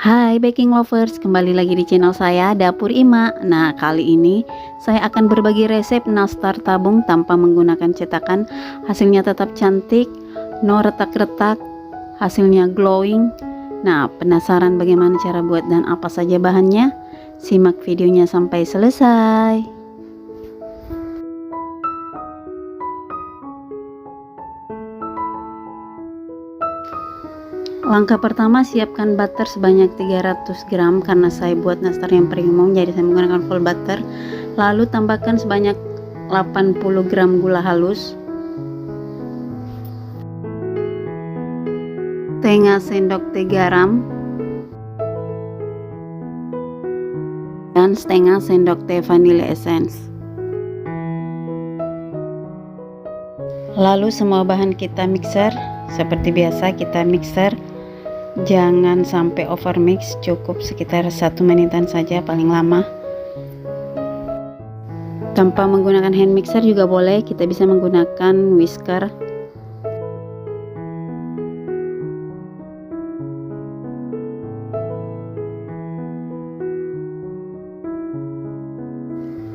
Hai baking lovers, kembali lagi di channel saya Dapur Ima. Nah, kali ini saya akan berbagi resep nastar tabung tanpa menggunakan cetakan. Hasilnya tetap cantik, no retak-retak, hasilnya glowing. Nah, penasaran bagaimana cara buat dan apa saja bahannya? Simak videonya sampai selesai. Langkah pertama, siapkan butter sebanyak 300 gram karena saya buat nastar yang premium, jadi saya menggunakan full butter. Lalu tambahkan sebanyak 80 gram gula halus, setengah sendok teh garam, dan setengah sendok teh vanilla essence. Lalu semua bahan kita mixer. Seperti biasa kita mixer, jangan sampai over mix, cukup sekitar 1 menitan saja paling lama. Tanpa menggunakan hand mixer juga boleh, kita bisa menggunakan whisker.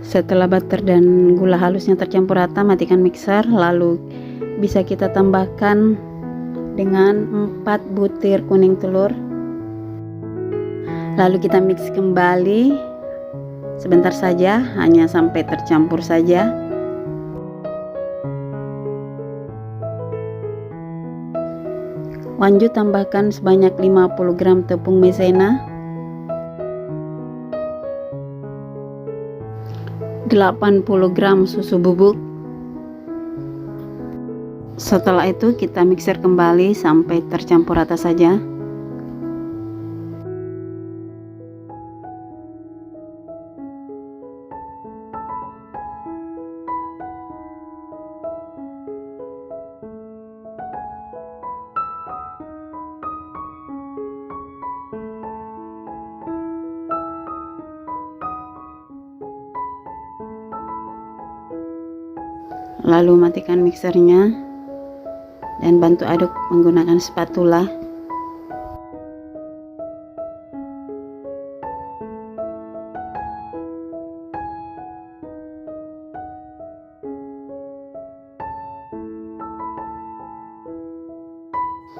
Setelah butter dan gula halusnya tercampur rata, matikan mixer. Lalu bisa kita tambahkan dengan 4 butir kuning telur. Lalu kita mix kembali sebentar saja, hanya sampai tercampur saja. Lanjut tambahkan sebanyak 50 gram tepung maizena, 80 gram susu bubuk. Setelah itu kita mixer kembali sampai tercampur rata saja. Lalu matikan mixernya dan bantu aduk menggunakan spatula.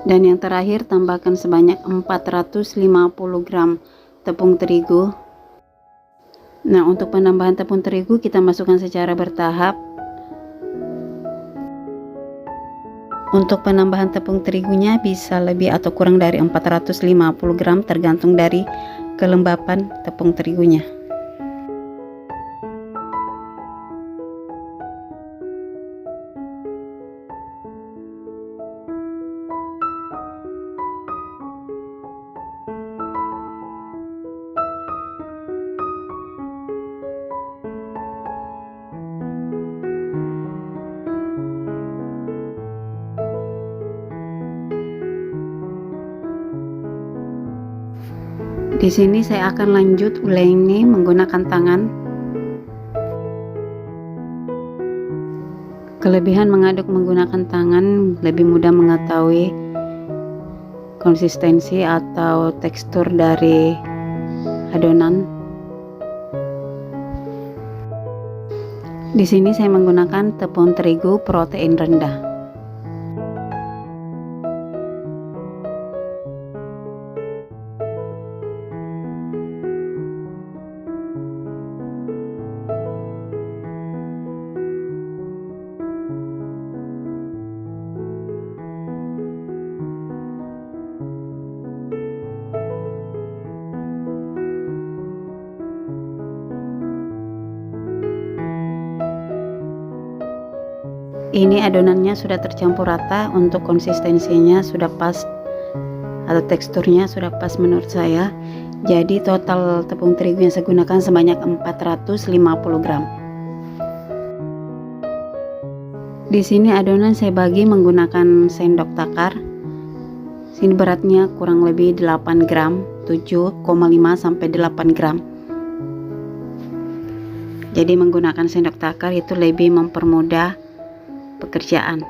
Dan yang terakhir, tambahkan sebanyak 450 gram tepung terigu. Nah, untuk penambahan tepung terigu kita masukkan secara bertahap. Untuk penambahan tepung terigunya bisa lebih atau kurang dari 450 gram tergantung dari kelembapan tepung terigunya. Di sini saya akan lanjut uleni menggunakan tangan. Kelebihan mengaduk menggunakan tangan, lebih mudah mengetahui konsistensi atau tekstur dari adonan. Di sini saya menggunakan tepung terigu protein rendah. Ini adonannya sudah tercampur rata, untuk konsistensinya sudah pas atau teksturnya sudah pas menurut saya. Jadi total tepung terigu yang saya gunakan sebanyak 450 gram. Di sini adonan saya bagi menggunakan sendok takar. Sini beratnya kurang lebih 8 gram, 7,5 sampai 8 gram. Jadi menggunakan sendok takar itu lebih mempermudah pekerjaan.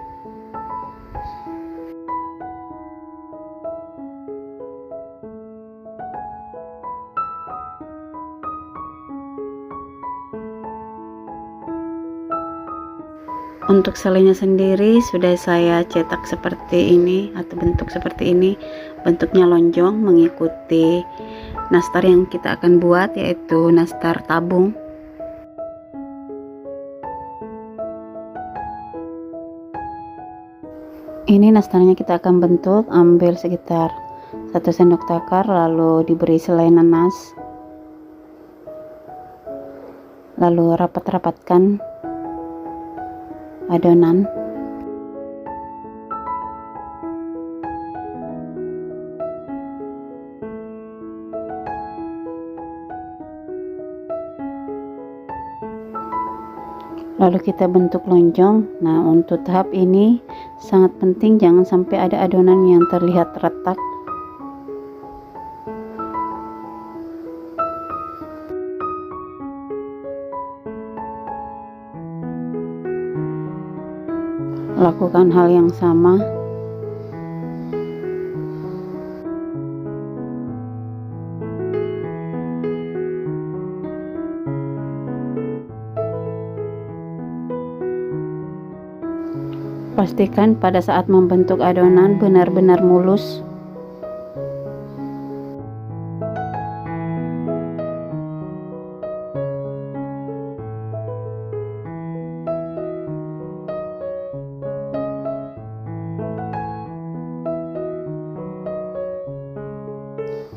Untuk selainya sendiri sudah saya cetak seperti ini atau bentuk seperti ini, bentuknya lonjong mengikuti nastar yang kita akan buat, yaitu nastar tabung. Ini nastarnya kita akan bentuk, ambil sekitar 1 sendok takar, lalu diberi selai nanas, lalu rapat-rapatkan adonan. Lalu kita bentuk lonjong. Nah, untuk tahap ini sangat penting, jangan sampai ada adonan yang terlihat retak. Lakukan hal yang sama. Pastikan pada saat membentuk adonan benar-benar mulus.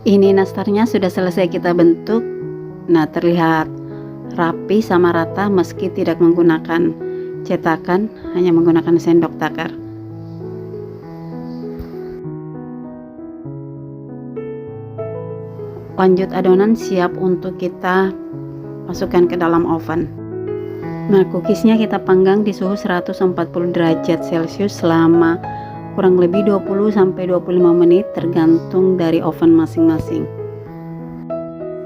Ini nastarnya sudah selesai kita bentuk. Nah, terlihat rapi sama rata meski tidak menggunakan cetakan, hanya menggunakan sendok takar. Lanjut, adonan siap untuk kita masukkan ke dalam oven. Nah, cookiesnya kita panggang di suhu 140 derajat Celcius selama kurang lebih 20-25 menit tergantung dari oven masing-masing.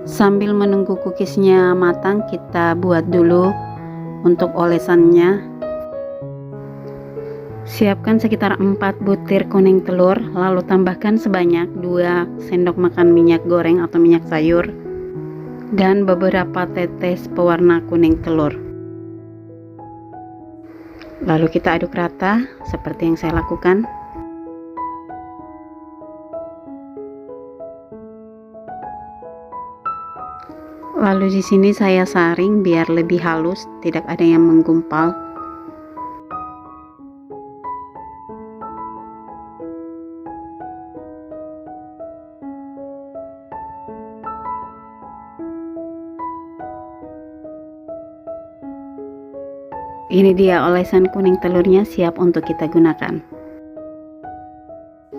Sambil menunggu cookiesnya matang, kita buat dulu untuk olesannya. Siapkan sekitar 4 butir kuning telur, lalu tambahkan sebanyak 2 sendok makan minyak goreng atau minyak sayur dan beberapa tetes pewarna kuning telur. Lalu kita aduk rata seperti yang saya lakukan. Lalu di sini saya saring biar lebih halus, tidak ada yang menggumpal. Ini dia olesan kuning telurnya siap untuk kita gunakan.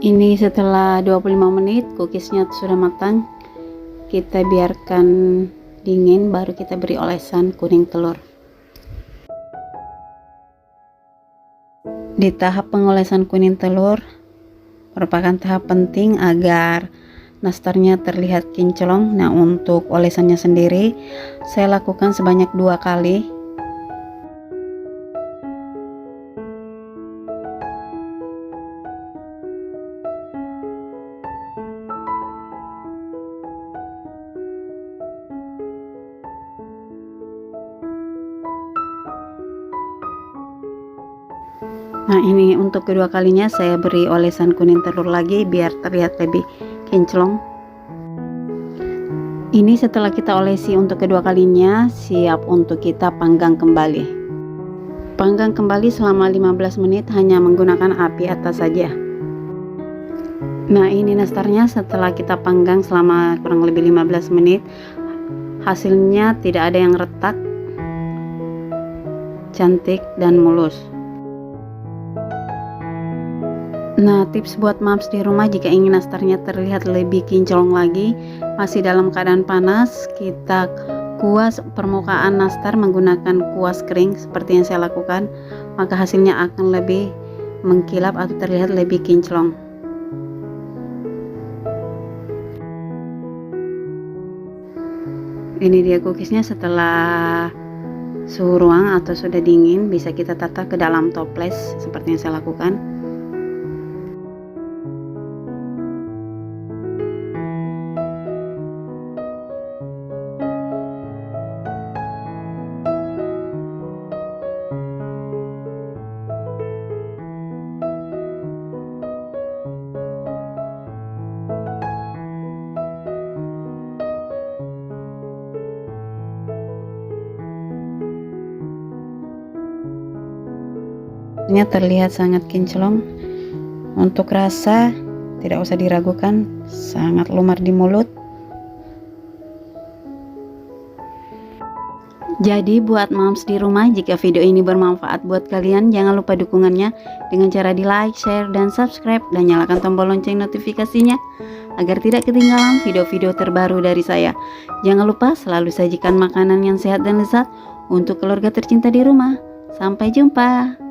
Ini setelah 25 menit cookiesnya sudah matang. Kita biarkan dingin, baru kita beri olesan kuning telur. Di tahap pengolesan kuning telur merupakan tahap penting agar nastarnya terlihat kinclong. Nah, untuk olesannya sendiri saya lakukan sebanyak 2 kali. Nah, ini untuk kedua kalinya saya beri olesan kuning telur lagi biar terlihat lebih kinclong. Ini setelah kita olesi untuk kedua kalinya, siap untuk kita panggang kembali. Panggang kembali selama 15 menit hanya menggunakan api atas saja. Nah, ini nastarnya setelah kita panggang selama kurang lebih 15 menit. Hasilnya tidak ada yang retak, cantik dan mulus. Nah, tips buat moms di rumah jika ingin nastarnya terlihat lebih kinclong lagi, masih dalam keadaan panas, kita kuas permukaan nastar menggunakan kuas kering seperti yang saya lakukan, maka hasilnya akan lebih mengkilap atau terlihat lebih kinclong. Ini dia cookiesnya setelah suhu ruang atau sudah dingin, bisa kita tata ke dalam toples seperti yang saya lakukan. Ini terlihat sangat kinclong. Untuk rasa tidak usah diragukan, sangat lumer di mulut. Jadi buat moms di rumah, jika video ini bermanfaat buat kalian, jangan lupa dukungannya dengan cara di like, share, dan subscribe, dan nyalakan tombol lonceng notifikasinya agar tidak ketinggalan video-video terbaru dari saya. Jangan lupa selalu sajikan makanan yang sehat dan lezat untuk keluarga tercinta di rumah. Sampai jumpa.